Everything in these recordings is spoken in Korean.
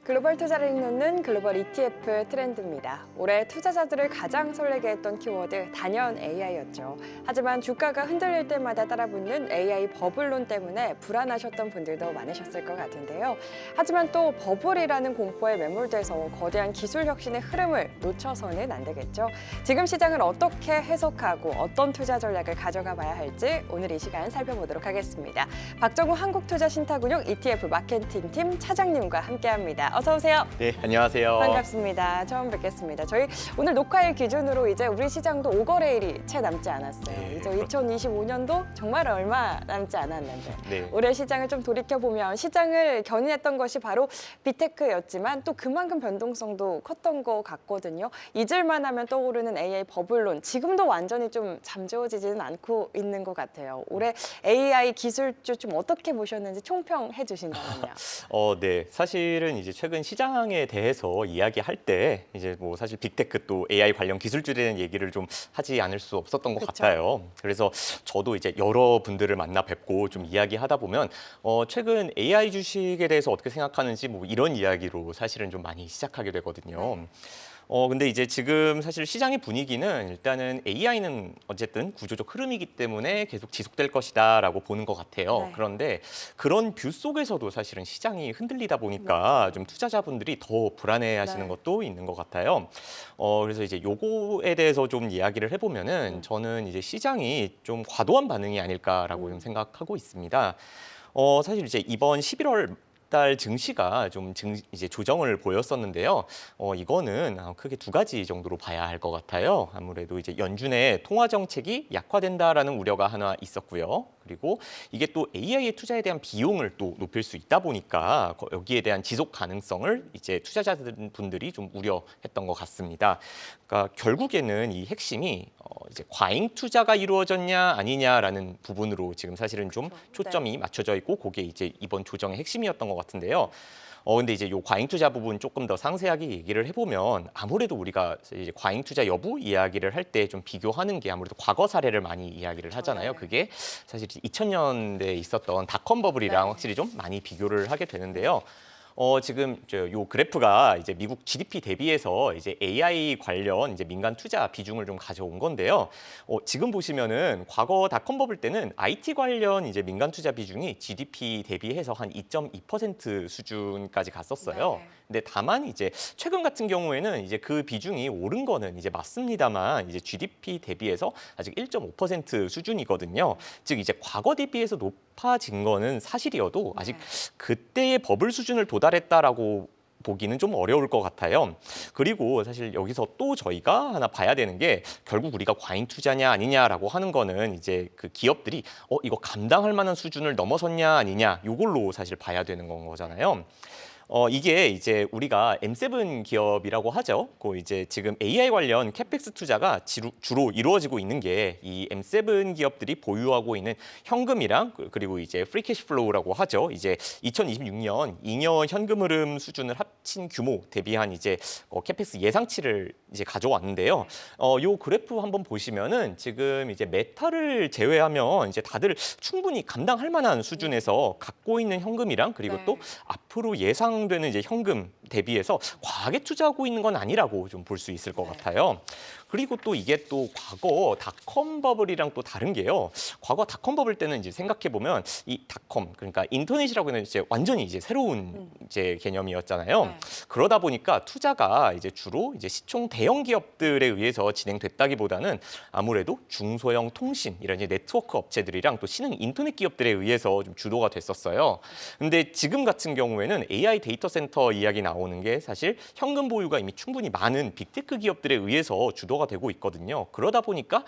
글로벌 투자를 읽는 글로벌 ETF 트렌드입니다. 올해 투자자들을 가장 설레게 했던 키워드 단연 AI였죠. 하지만 주가가 흔들릴 때마다 따라붙는 AI 버블론 때문에 불안하셨던 분들도 많으셨을 것 같은데요. 하지만 또 버블이라는 공포에 매몰돼서 거대한 기술 혁신의 흐름을 놓쳐서는 안 되겠죠. 지금 시장을 어떻게 해석하고 어떤 투자 전략을 가져가 봐야 할지 오늘 이 시간 살펴보도록 하겠습니다. 박정우 한국투자신탁운용 ETF 마케팅팀 차장님과 함께합니다. 어서 오세요. 네, 안녕하세요. 반갑습니다. 처음 뵙겠습니다. 저희 오늘 녹화일 기준으로 이제 우리 시장도 5거래일이 채 남지 않았어요. 네, 이제 2025년도 정말 얼마 남지 않았는데 네. 올해 시장을 좀 돌이켜보면 시장을 견인했던 것이 바로 빅테크였지만 또 그만큼 변동성도 컸던 것 같거든요. 잊을만 하면 떠오르는 AI 버블론 지금도 완전히 좀 잠재워지지는 않고 있는 것 같아요. 올해 AI 기술주 좀 어떻게 보셨는지 총평해 주신다면요. 네. 사실은 이제 최근 시장에 대해서 이야기할 때 이제 뭐 사실 빅테크 또 AI 관련 기술주에 대한 얘기를 좀 하지 않을 수 없었던 것 그쵸. 같아요. 그래서 저도 이제 여러 분들을 만나 뵙고 좀 이야기하다 보면 최근 AI 주식에 대해서 어떻게 생각하는지 뭐 이런 이야기로 사실은 좀 많이 시작하게 되거든요. 네. 근데 이제 지금 사실 시장의 분위기는 일단은 AI는 어쨌든 구조적 흐름이기 때문에 계속 지속될 것이다라고 보는 것 같아요. 네. 그런데 그런 뷰 속에서도 사실은 시장이 흔들리다 보니까 좀 투자자분들이 더 불안해하시는 네. 것도 있는 것 같아요. 그래서 이제 요거에 대해서 좀 이야기를 해보면은 저는 이제 시장이 좀 과도한 반응이 아닐까라고 좀 생각하고 있습니다. 사실 이제 이번 11월 달 증시가 좀 이제 조정을 보였었는데요. 이거는 크게 두 가지 정도로 봐야 할 것 같아요. 아무래도 이제 연준의 통화 정책이 약화된다라는 우려가 하나 있었고요. 그리고 이게 또 AI의 투자에 대한 비용을 또 높일 수 있다 보니까 여기에 대한 지속 가능성을 이제 투자자분들이 좀 우려했던 것 같습니다. 그러니까 결국에는 이 핵심이 이제 과잉 투자가 이루어졌냐 아니냐라는 부분으로 지금 사실은 좀 초점이 맞춰져 있고 그게 이제 이번 조정의 핵심이었던 것 같은데요. 근데 이제 요 과잉 투자 부분 조금 더 상세하게 얘기를 해보면 아무래도 우리가 이제 과잉 투자 여부 이야기를 할 때 좀 비교하는 게 아무래도 과거 사례를 많이 이야기를 하잖아요. 네. 그게 사실 2000년대에 있었던 닷컴 버블이랑 네. 확실히 좀 많이 비교를 하게 되는데요. 지금 요 그래프가 이제 미국 GDP 대비해서 이제 AI 관련 이제 민간 투자 비중을 좀 가져온 건데요. 지금 보시면은 과거 닷컴 버블 때는 IT 관련 이제 민간 투자 비중이 GDP 대비해서 한 2.2% 수준까지 갔었어요. 네. 근데 다만 이제 최근 같은 경우에는 이제 그 비중이 오른 거는 이제 맞습니다만 이제 GDP 대비해서 아직 1.5% 수준이거든요. 즉 이제 과거 대비해서 높아진 거는 사실이어도 아직 그때의 버블 수준을 도달했다라고 보기는 좀 어려울 것 같아요. 그리고 사실 여기서 또 저희가 하나 봐야 되는 게 결국 우리가 과잉 투자냐 아니냐라고 하는 거는 이제 그 기업들이 이거 감당할 만한 수준을 넘어섰냐 아니냐 이걸로 사실 봐야 되는 건 거잖아요. 이게 이제 우리가 M7 기업이라고 하죠. 그 이제 지금 AI 관련 캐펙스 투자가 주로 이루어지고 있는 게 이 M7 기업들이 보유하고 있는 현금이랑 그리고 이제 프리 캐시 플로우라고 하죠. 이제 2026년 잉여 현금 흐름 수준을 합친 규모 대비한 이제 캐펙스 예상치를 이제 가져왔는데요. 요 그래프 한번 보시면은 지금 이제 메타를 제외하면 이제 다들 충분히 감당할 만한 수준에서 갖고 있는 현금이랑 그리고 네. 또 앞으로 예상되는 이제 현금 대비해서 과하게 투자하고 있는 건 아니라고 좀 볼 수 있을 것 같아요. 그리고 또 이게 또 과거 닷컴 버블이랑 또 다른 게요. 과거 닷컴 버블 때는 이제 생각해 보면 이 닷컴 그러니까 인터넷이라고 하는 이제 완전히 이제 새로운 이제 개념이었잖아요. 네. 그러다 보니까 투자가 이제 주로 이제 시총 대형 기업들에 의해서 진행됐다기보다는 아무래도 중소형 통신 이런 이제 네트워크 업체들이랑 또 신흥 인터넷 기업들에 의해서 좀 주도가 됐었어요. 근데 지금 같은 경우에는 AI 데이터 센터 이야기 나오는 게 사실 현금 보유가 이미 충분히 많은 빅테크 기업들에 의해서 주도가 되고 있거든요. 그러다 보니까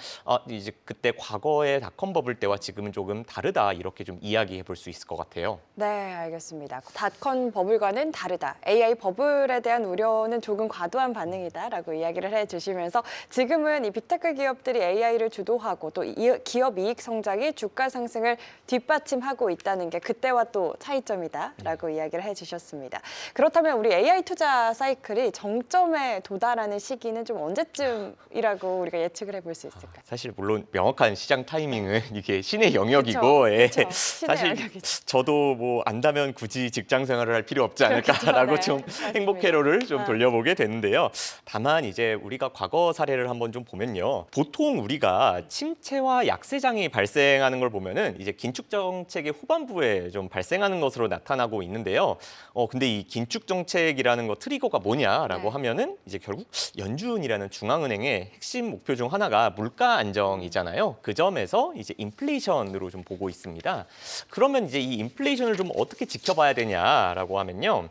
이제 그때 과거의 닷컴 버블 때와 지금은 조금 다르다 이렇게 좀 이야기해 볼 수 있을 것 같아요. 네, 알겠습니다. 닷컴 버블과는 다르다. AI 버블에 대한 우려는 조금 과도한 반응이다라고 이야기를 해주시면서 지금은 이 빅테크 기업들이 AI를 주도하고 또 기업 이익 성장이 주가 상승을 뒷받침하고 있다는 게 그때와 또 차이점이다라고 이야기를 해주셨습니다. 그렇다면 우리 AI 투자 사이클이 정점에 도달하는 시기는 좀 언제쯤이라고 우리가 예측을 해볼 수 있을까요? 사실 물론 명확한 시장 타이밍은 이게 신의 영역이고 그쵸. 예. 신의 사실 영역이죠. 저도 뭐 안다면 굳이 직장 생활을 할 필요 없지 않을까라고 그렇겠죠. 네, 좀 맞습니다. 행복 회로를 좀 아. 돌려보게 되는데요. 다만 이제 우리가 과거 사례를 한번 좀 보면요. 보통 우리가 침체와 약세장이 발생하는 걸 보면은 이제 긴축 정책의 후반부에 좀 발생하는 것으로 나타나고 있는데요. 근데 이 긴축 정책이라는 거 트리거가 뭐냐라고 네. 하면은 이제 결국 연준이라는 중앙은행의 핵심 목표 중 하나가 물가 안정이잖아요. 그 점에서 이제 인플레이션으로 좀 보고 있습니다. 그러면 이제 이 인플레이션을 좀 어떻게 지켜봐야 되냐라고 하면요.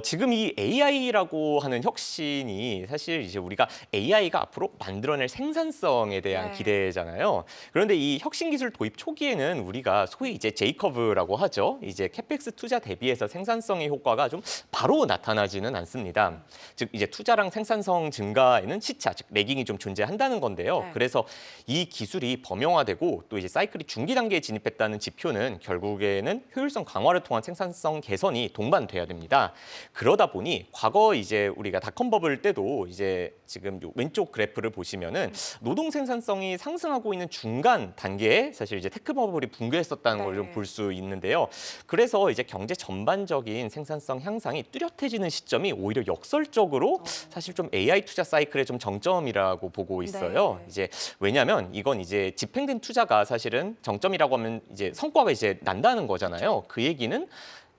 지금 이 AI라고 하는 혁신이 사실 이제 우리가 AI가 앞으로 만들어낼 생산성에 대한 네. 기대잖아요. 그런데 이 혁신 기술 도입 초기에는 우리가 소위 이제 J커브라고 하죠. 이제 캐펙스 투자 대비해서 생산성의 효과가 좀 바로 나타나지는 않습니다. 즉 이제 투자랑 생산성 증가에는 시차, 즉 레깅이 좀 존재한다는 건데요. 네. 그래서 이 기술이 범용화되고 또 이제 사이클이 중기 단계에 진입했다는 지표는 결국에는 효율성 강화를 통한 생산성 개선이 동반돼야 됩니다. 그러다 보니 과거 이제 우리가 닷컴 버블 때도 이제 지금 요 왼쪽 그래프를 보시면은 노동 생산성이 상승하고 있는 중간 단계에 사실 이제 테크 버블이 붕괴했었다는 걸 좀 네. 볼 수 있는데요. 그래서 이제 경제 전반적인 생산성 향상이 뚜렷해지는 시점이 오히려 역설적으로 사실 좀 AI 투자 사이클의 좀 정점이라고 보고 있어요. 네. 이제 왜냐하면 이건 이제 집행된 투자가 사실은 정점이라고 하면 이제 성과가 이제 난다는 거잖아요. 그 얘기는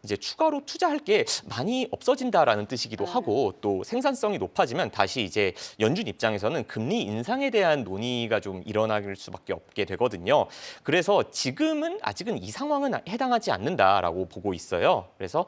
이제 추가로 투자할 게 많이 없어진다라는 뜻이기도 네. 하고 또 생산성이 높아지면 다시 이제 연준 입장에서는 금리 인상에 대한 논의가 좀 일어날 수밖에 없게 되거든요. 그래서 지금은 아직은 이 상황은 해당하지 않는다라고 보고 있어요. 그래서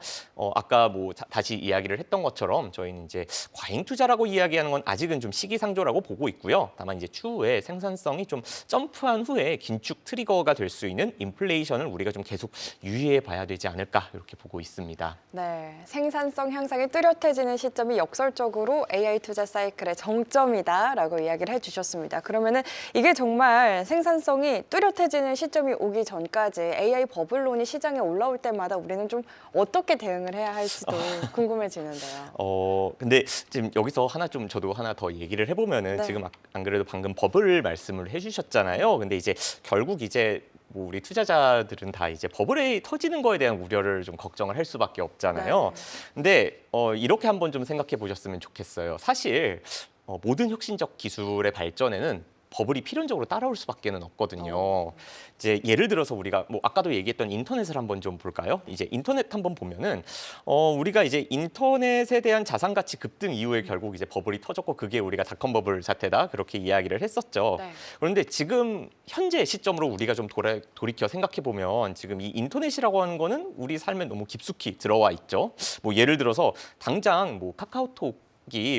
아까 뭐 다시 이야기를 했던 것처럼 저희는 이제 과잉 투자라고 이야기하는 건 아직은 좀 시기상조라고 보고 있고요. 다만 이제 추후에 생산성이 좀 점프한 후에 긴축 트리거가 될 수 있는 인플레이션을 우리가 좀 계속 유의해 봐야 되지 않을까 이렇게 보고 있습니다. 네, 생산성 향상이 뚜렷해지는 시점이 역설적으로 AI 투자 사이클의 정점이다라고 이야기를 해주셨습니다. 그러면은 이게 정말 생산성이 뚜렷해지는 시점이 오기 전까지 AI 버블론이 시장에 올라올 때마다 우리는 좀 어떻게 대응을 해야 할지도 궁금해지는데요. 근데 지금 여기서 하나 좀 저도 하나 더 얘기를 해보면은 네. 지금 안 그래도 방금 버블 말씀을 해주셨잖아요. 근데 이제 결국 이제 뭐 우리 투자자들은 다 이제 버블이 터지는 거에 대한 우려를 좀 걱정을 할 수밖에 없잖아요. 네. 근데 이렇게 한번 좀 생각해 보셨으면 좋겠어요. 사실 모든 혁신적 기술의 발전에는 버블이 필연적으로 따라올 수밖에는 없거든요. 이제 예를 들어서 우리가 뭐 아까도 얘기했던 인터넷을 한번 좀 볼까요? 이제 인터넷 한번 보면은 우리가 이제 인터넷에 대한 자산 가치 급등 이후에 결국 이제 버블이 터졌고 그게 우리가 닷컴 버블 사태다 그렇게 이야기를 했었죠. 네. 그런데 지금 현재 시점으로 우리가 좀 돌이켜 생각해 보면 지금 이 인터넷이라고 하는 거는 우리 삶에 너무 깊숙이 들어와 있죠. 뭐 예를 들어서 당장 뭐 카카오톡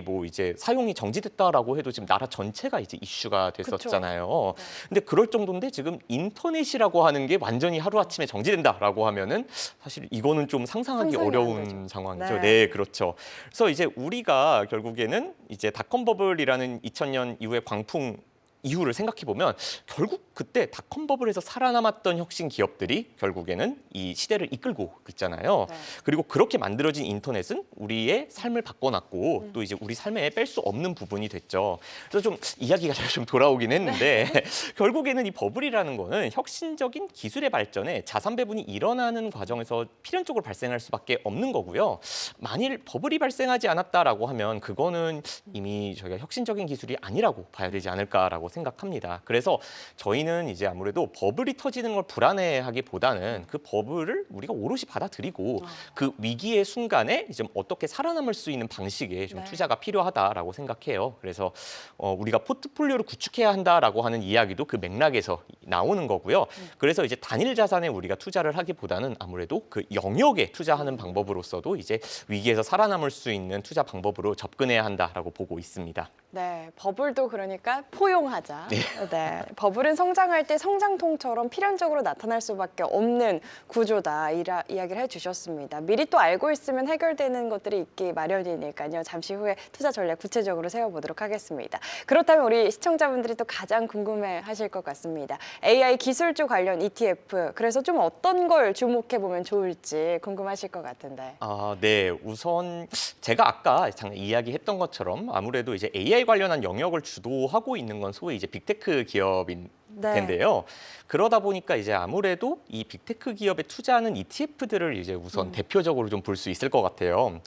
뭐 이제 사용이 정지됐다라고 해도 지금 나라 전체가 이제 이슈가 됐었잖아요. 네. 근데 그럴 정도인데 지금 인터넷이라고 하는 게 완전히 하루아침에 정지된다라고 하면은 사실 이거는 좀 상상하기 상상이 안 어려운 되죠. 상황이죠. 네. 네, 그렇죠. 그래서 이제 우리가 결국에는 이제 닷컴 버블이라는 2000년 이후의 광풍 이후를 생각해 보면 결국 그때 닷컴 버블에서 살아남았던 혁신 기업들이 결국에는 이 시대를 이끌고 있잖아요. 네. 그리고 그렇게 만들어진 인터넷은 우리의 삶을 바꿔놨고 또 이제 우리 삶에 뺄 수 없는 부분이 됐죠. 그래서 좀 이야기가 잘 좀 돌아오긴 했는데 결국에는 이 버블이라는 거는 혁신적인 기술의 발전에 자산 배분이 일어나는 과정에서 필연적으로 발생할 수밖에 없는 거고요. 만일 버블이 발생하지 않았다라고 하면 그거는 이미 저희가 혁신적인 기술이 아니라고 봐야 되지 않을까라고 생각합니다. 그래서 저희는 이제 아무래도 버블이 터지는 걸 불안해하기보다는 그 버블을 우리가 오롯이 받아들이고 그 위기의 순간에 이제 어떻게 살아남을 수 있는 방식에 좀 네. 투자가 필요하다라고 생각해요. 그래서 우리가 포트폴리오를 구축해야 한다라고 하는 이야기도 그 맥락에서 나오는 거고요. 그래서 이제 단일 자산에 우리가 투자를 하기보다는 아무래도 그 영역에 투자하는 방법으로서도 이제 위기에서 살아남을 수 있는 투자 방법으로 접근해야 한다라고 보고 있습니다. 네, 버블도 그러니까 포용하자. 성장하자. 네. 버블은 성장할 때 성장통처럼 필연적으로 나타날 수밖에 없는 구조다. 이야기를 해주셨습니다. 미리 또 알고 있으면 해결되는 것들이 있기 마련이니까요. 잠시 후에 투자 전략 구체적으로 세워보도록 하겠습니다. 그렇다면 우리 시청자분들이 또 가장 궁금해하실 것 같습니다. AI 기술주 관련 ETF. 그래서 좀 어떤 걸 주목해보면 좋을지 궁금하실 것 같은데. 네. 우선 제가 아까 잠깐 이야기했던 것처럼 아무래도 이제 AI 관련한 영역을 주도하고 있는 건 소위 이제 빅테크 기업인 네. 텐데요. 그러다 보니까 이제 아무래도 이 빅테크 기업에 투자하는 ETF들을 이제 우선 대표적으로 좀 볼 수 있을 것 같아요.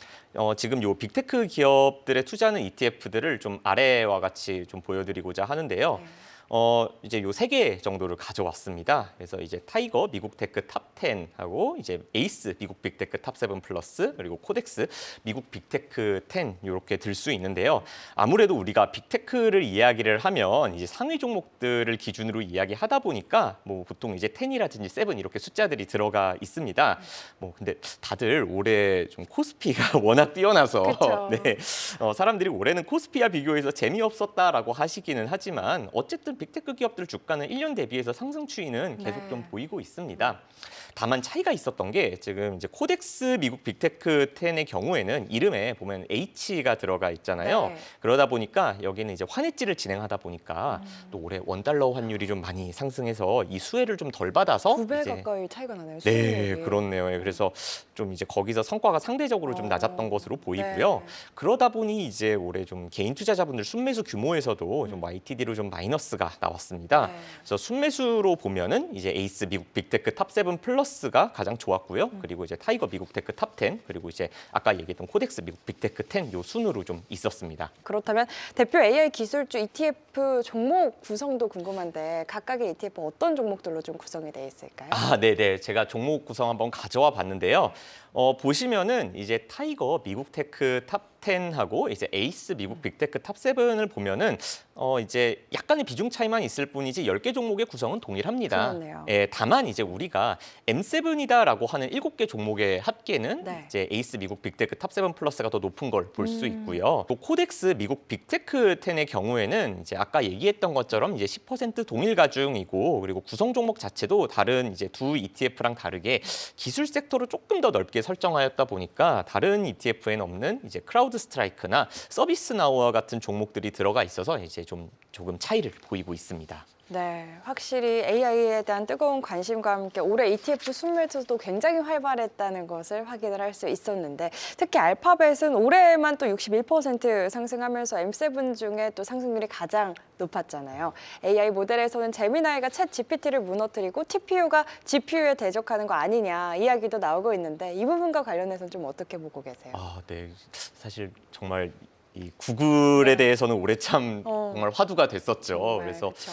지금 요 빅테크 기업들에 투자하는 ETF들을 좀 아래와 같이 좀 보여드리고자 하는데요. 네. 이제 요 세 개 정도를 가져왔습니다. 그래서 이제 타이거 미국 테크 탑 10하고 이제 에이스 미국 빅테크 탑 7 플러스 그리고 코덱스 미국 빅테크 10 이렇게 들 수 있는데요. 아무래도 우리가 빅테크를 이야기를 하면 이제 상위 종목들을 기준으로 이야기하다 보니까 뭐 보통 이제 10이라든지 7 이렇게 숫자들이 들어가 있습니다. 뭐 근데 다들 올해 좀 코스피가 워낙 뛰어나서 그쵸. 네. 사람들이 올해는 코스피와 비교해서 재미없었다라고 하시기는 하지만 어쨌든 빅테크 기업들 주가는 1년 대비해서 상승 추이는 계속 네. 좀 보이고 있습니다. 다만 차이가 있었던 게 지금 이제 코덱스 미국 빅테크 10의 경우에는 이름에 보면 H가 들어가 있잖아요. 네. 그러다 보니까 여기는 이제 환해지를 진행하다 보니까 또 올해 원달러 환율이 좀 많이 상승해서 이 수혜를 좀 덜 받아서 2배 이제 가까이 차이가 나네요. 네, 수익률이. 그렇네요. 그래서 좀 이제 거기서 성과가 상대적으로 좀 낮았던 것으로 보이고요. 네. 그러다 보니 이제 올해 좀 개인 투자자분들 순매수 규모에서도 좀 YTD로 좀 마이너스가 나왔습니다. 네. 그래서 순매수로 보면은 이제 에이스 미국 빅테크 탑 7 플러스가 가장 좋았고요. 그리고 이제 타이거 미국 테크 탑 10, 그리고 이제 아까 얘기했던 코덱스 미국 빅테크 10 요 순으로 좀 있었습니다. 그렇다면 대표 AI 기술주 ETF 종목 구성도 궁금한데 각각의 ETF 어떤 종목들로 좀 구성이 되어 있을까요? 네네. 제가 종목 구성 한번 가져와 봤는데요. 보시면은 이제 타이거 미국 테크 탑 10하고 이제 에이스 미국 빅테크 탑 7을 보면은 이제 약간의 비중 차이만 있을 뿐이지 10개 종목의 구성은 동일합니다. 그렇네요. 다만 이제 우리가 M7이다라고 하는 7개 종목의 합계는 네. 이제 에이스 미국 빅테크 탑 7 플러스가 더 높은 걸 볼 수 있고요. 또 코덱스 미국 빅테크 10의 경우에는 이제 아까 얘기했던 것처럼 이제 10% 동일 가중이고 그리고 구성 종목 자체도 다른 이제 두 ETF랑 다르게 기술 섹터로 조금 더 넓게 설정하였다 보니까 다른 ETF에는 없는 이제 크라우드 스트라이크나 서비스 나우와 같은 종목들이 들어가 있어서 이제 조금 차이를 보이고 있습니다. 네, 확실히 AI에 대한 뜨거운 관심과 함께 올해 ETF 순매수도 굉장히 활발했다는 것을 확인을 할 수 있었는데 특히 알파벳은 올해만 또 61% 상승하면서 M7 중에 또 상승률이 가장 높았잖아요. AI 모델에서는 제미나이가 챗 GPT를 무너뜨리고 TPU가 GPU에 대적하는 거 아니냐 이야기도 나오고 있는데 이 부분과 관련해서는 좀 어떻게 보고 계세요? 네. 사실 정말 이 구글에 네. 대해서는 올해 참 정말 화두가 됐었죠. 네, 그래서 그쵸.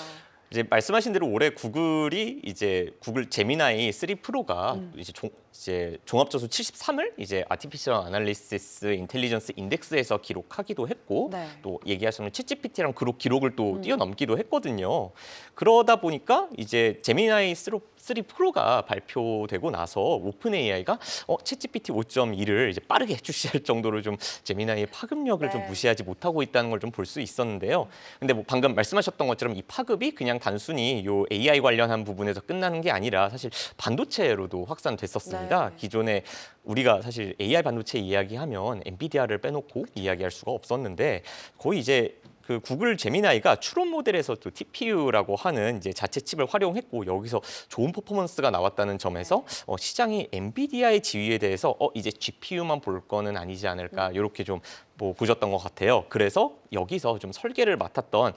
이제 말씀하신 대로 올해 구글이 이제 구글 제미나이 3 프로가 이제 종합저수 73을 이제 아티피셜 아날리시스 인텔리전스 인덱스에서 기록하기도 했고 네. 또 얘기하시면 챗GPT랑 기록을 또 뛰어넘기도 했거든요. 그러다 보니까 이제 제미나이 3 프로가 발표되고 나서 오픈 AI가 챗GPT 5.2를 이제 빠르게 출시할 정도로 좀 제미나이의 파급력을 좀 네. 무시하지 못하고 있다는 걸 좀 볼 수 있었는데요. 근데 뭐 방금 말씀하셨던 것처럼 이 파급이 그냥 단순히 요 AI 관련한 부분에서 끝나는 게 아니라 사실 반도체로도 확산됐었습니다. 네. 기존에 우리가 사실 AI 반도체 이야기하면 엔비디아를 빼놓고 이야기할 수가 없었는데 거의 이제 그 구글 제미나이가 추론 모델에서도 TPU라고 하는 이제 자체 칩을 활용했고 여기서 좋은 퍼포먼스가 나왔다는 점에서 시장이 엔비디아의 지위에 대해서 이제 GPU만 볼 거는 아니지 않을까 이렇게 좀 뭐 보셨던 것 같아요. 그래서 여기서 좀 설계를 맡았던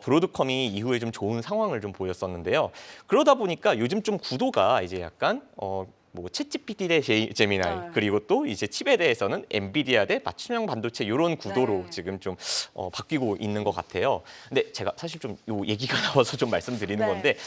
브로드컴이 이후에 좀 좋은 상황을 좀 보였었는데요. 그러다 보니까 요즘 좀 구도가 이제 약간 뭐 챗GPT 대 제미나이 그리고 또 이제 칩에 대해서는 엔비디아 대 맞춤형 반도체 이런 구도로 네. 지금 좀 바뀌고 있는 것 같아요. 근데 제가 사실 좀 요 얘기가 나와서 좀 말씀드리는 네. 건데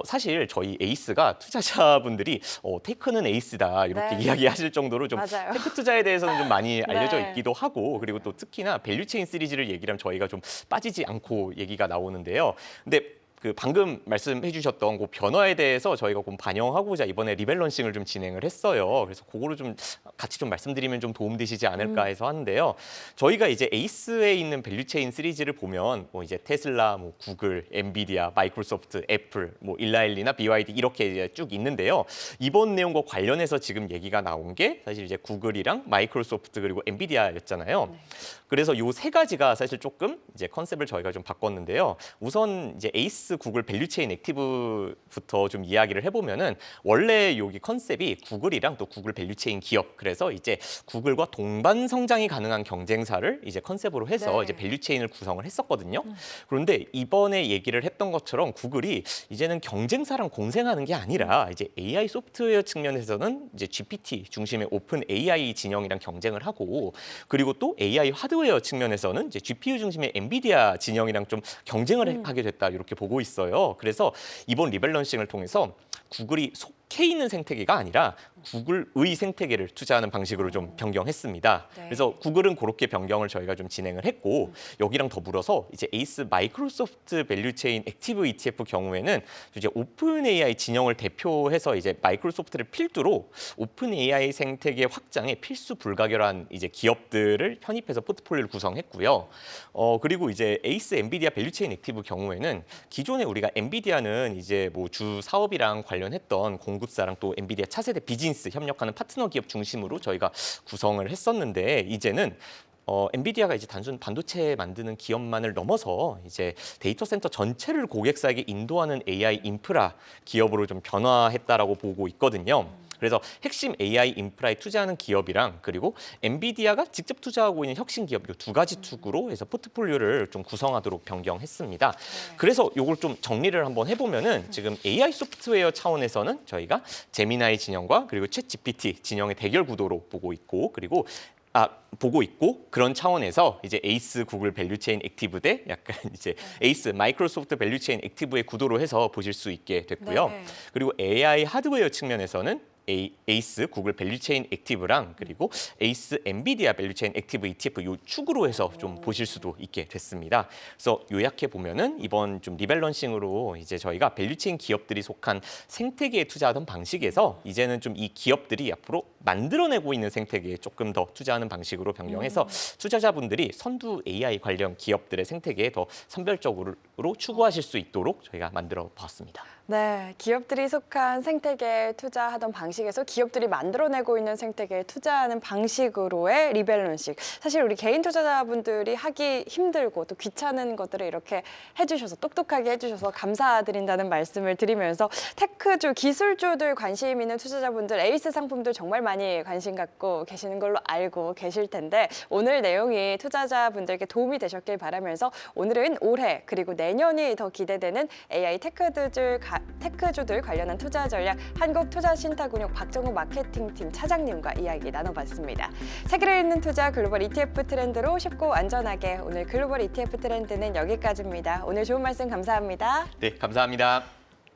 사실 저희 에이스가 투자자분들이 테이크는 에이스다 이렇게 네. 이야기하실 정도로 좀 맞아요. 테크 투자에 대해서는 좀 많이 알려져 네. 있기도 하고 그리고 또 특히나 밸류체인 시리즈를 얘기하면 저희가 좀 빠지지 않고 얘기가 나오는데요. 근데 그 방금 말씀해 주셨던 그 변화에 대해서 저희가 좀 반영하고자 이번에 리밸런싱을 좀 진행을 했어요. 그래서 그거를 좀 같이 좀 말씀드리면 좀 도움되시지 않을까 해서 하는데요. 저희가 이제 에이스에 있는 밸류체인 시리즈를 보면 뭐 이제 테슬라, 뭐 구글, 엔비디아, 마이크로소프트, 애플, 뭐 일라일리나 BYD 이렇게 이제 쭉 있는데요. 이번 내용과 관련해서 지금 얘기가 나온 게 사실 이제 구글이랑 마이크로소프트 그리고 엔비디아였잖아요. 그래서 요 세 가지가 사실 조금 이제 컨셉을 저희가 좀 바꿨는데요. 우선 이제 에이스 구글 밸류체인 액티브부터 좀 이야기를 해보면은 원래 여기 컨셉이 구글이랑 또 구글 밸류체인 기업, 그래서 이제 구글과 동반 성장이 가능한 경쟁사를 이제 컨셉으로 해서 네. 이제 밸류체인을 구성을 했었거든요. 그런데 이번에 얘기를 했던 것처럼 구글이 이제는 경쟁사랑 공생하는 게 아니라 이제 AI 소프트웨어 측면에서는 이제 GPT 중심의 오픈 AI 진영이랑 경쟁을 하고, 그리고 또 AI 하드웨어 측면에서는 이제 GPU 중심의 엔비디아 진영이랑 좀 경쟁을 하게 됐다, 이렇게 보고 있어요. 그래서 이번 리밸런싱을 통해서 구글이 속해 있는 생태계가 아니라 구글의 생태계를 투자하는 방식으로 좀 변경했습니다. 네. 그래서 구글은 그렇게 변경을 저희가 좀 진행을 했고, 여기랑 더불어서 이제 에이스 마이크로소프트 밸류체인 액티브 ETF 경우에는 이제 오픈 AI 진영을 대표해서 이제 마이크로소프트를 필두로 오픈 AI 생태계 확장에 필수 불가결한 이제 기업들을 편입해서 포트폴리오를 구성했고요. 그리고 이제 에이스 엔비디아 밸류체인 액티브 경우에는 기존에 우리가 엔비디아는 이제 뭐 주 사업이랑 관련했던 공급사랑 또 엔비디아 차세대 비즈니스 협력하는 파트너 기업 중심으로 저희가 구성을 했었는데, 이제는 엔비디아가 이제 단순 반도체 만드는 기업만을 넘어서 이제 데이터 센터 전체를 고객사에게 인도하는 AI 인프라 기업으로 좀 변화했다라고 보고 있거든요. 그래서 핵심 AI 인프라에 투자하는 기업이랑 그리고 엔비디아가 직접 투자하고 있는 혁신 기업 이 두 가지 축으로 해서 포트폴리오를 좀 구성하도록 변경했습니다. 그래서 이걸 좀 정리를 한번 해보면은 지금 AI 소프트웨어 차원에서는 저희가 제미나이 진영과 그리고 챗 GPT 진영의 대결 구도로 보고 있고, 그리고 그런 차원에서 이제 에이스 구글 밸류체인 액티브 대 약간 이제 에이스 마이크로소프트 밸류체인 액티브의 구도로 해서 보실 수 있게 됐고요. 네. 그리고 AI 하드웨어 측면에서는 에이스 구글 밸류체인 액티브랑 그리고 에이스 엔비디아 밸류체인 액티브 ETF 요 축으로 해서 좀 보실 수도 있게 됐습니다. 그래서 요약해 보면은 이번 좀 리밸런싱으로 이제 저희가 밸류체인 기업들이 속한 생태계에 투자하던 방식에서 이제는 좀 이 기업들이 앞으로 만들어내고 있는 생태계에 조금 더 투자하는 방식으로 변경해서 투자자분들이 선두 AI 관련 기업들의 생태계에 더 선별적으로 추구하실 수 있도록 저희가 만들어 봤습니다. 네, 기업들이 속한 생태계에 투자하던 방식에서 기업들이 만들어내고 있는 생태계에 투자하는 방식으로의 리밸런싱. 사실 우리 개인 투자자분들이 하기 힘들고 또 귀찮은 것들을 이렇게 해주셔서 똑똑하게 해주셔서 감사드린다는 말씀을 드리면서 테크주, 기술주들 관심 있는 투자자분들, 에이스 상품들 정말 많이 관심 갖고 계시는 걸로 알고 계실 텐데, 오늘 내용이 투자자분들께 도움이 되셨길 바라면서 오늘은 올해 그리고 내년이 더 기대되는 AI 테크주들 관련한 투자 전략 한국투자신탁운용 박정우 마케팅팀 차장님과 이야기 나눠봤습니다. 세계를 잇는 투자 글로벌 ETF 트렌드로 쉽고 안전하게, 오늘 글로벌 ETF 트렌드는 여기까지입니다. 오늘 좋은 말씀 감사합니다. 네, 감사합니다.